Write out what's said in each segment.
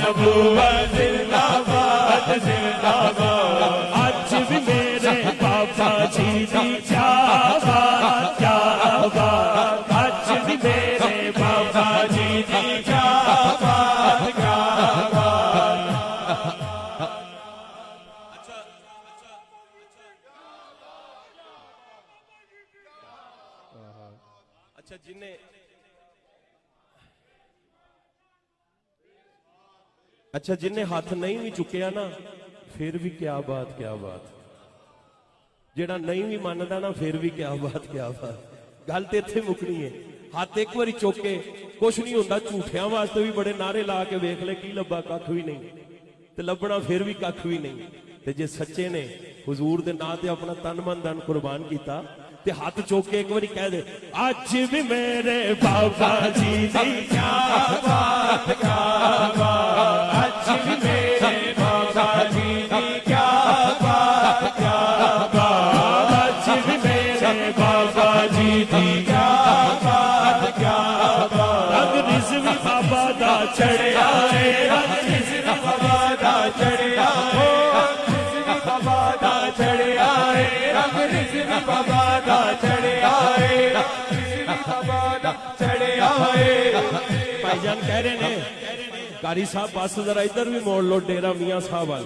नबूवत जिंदाबाद जिंदाबाद। अज भी मेरे बाबा जी दी क्या बात क्या बात। अज भी मेरे बाबा जी दी क्या बात क्या बात। अच्छा जिन्हें अच्छा जिन्हें हाथ नहीं भी चुकिया ना फिर भी क्या बात क्या बात। जेड़ा नहीं भी मानदा ना फिर भी क्या बात। गल तो इत्थे मुकनी है। हाथ एक बारी चुक के कुछ नहीं होंदा। झूठियां वास्ते भी बड़े नारे ला के वेख ले की लब्बा कख भी नहीं ते लभना फिर भी कख भी नहीं। ते जे सच्चे ने हुजूर दे नां ते अपना तन मन धन कुर्बान कीता ते हाथ चुक के एक बारी कह दे अज भी मेरे बाबा जी दी क्या बात क्या बात। अज भी मेरे बाबा जी दी क्या बात क्या बात। अज भी मेरे बाबा जी दी क्या बात क्या बात। रंग रिज़वी बाबा दा चढ़िया है। रंग रिज़वी बाबा दा चढ़िया है। रंग रिज़वी बाबा दा चढ़िया है। रंग रिज़वी बाबा दा चढ़िया है। रंग रिज़वी बाबा दा चढ़िया है। भाईजान कह रहे ने कारी साहब बस जरा इधर भी मोड़ लो डेरा मियां साहब वाल।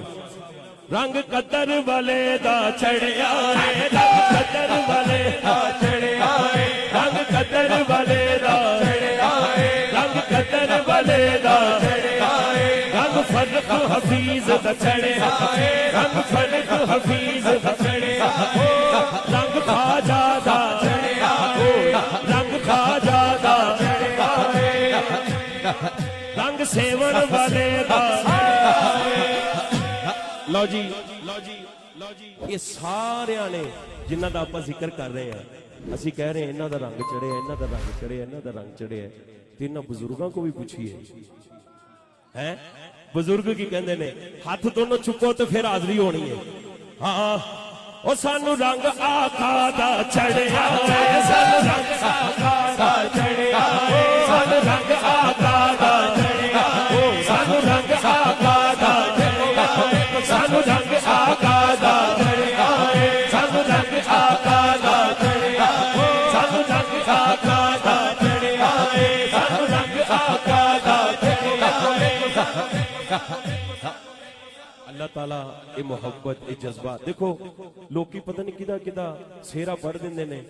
रंग कदर वाले दा चढ़िया है। रंग कदर वाले दा चढ़िया है। रंग कदर वाले दा चढ़िया है। रंग कदर वाले दा चढ़िया है। रंग फर्क हफीज दा चढ़िया है। रंग फर्क हफीज दा चढ़िया है। रंग खाजा दा चढ़िया है। रंग खाजा दा चढ़िया है। रंग सेवन वाले दा चढ़िया है। लो जी ये सारे ने जिन्हों का आप जिक्र कर रहे हैं असी कह रहे हैं इन्हों का रंग चढ़े इन्हों का रंग चढ़े इन्हों का रंग चढ़े तो इन्होंने बुजुर्गों को भी पूछिए हैं बुजुर्ग की कहते ने हाथ दोनों चुको तो फिर हाजरी होनी है। हाँ ओ सानू रंग आका दा चढ़िया है। सानू रंग आका दा चढ़िया है। सानू रंग आका दा चढ़िया है। सानू रंग आका दा चढ़िया है। सानू रंग आका दा चढ़िया है। सानू रंग आका दा चढ़िया है। सानू रंग आका दा चढ़िया है। सानू रंग आका दा चढ़िया है। अल्लाह ताला ये मोहब्बत ये जज्बा देखो लोकी पता नहीं किदा किदा सेहरा पढ़ देंदे ने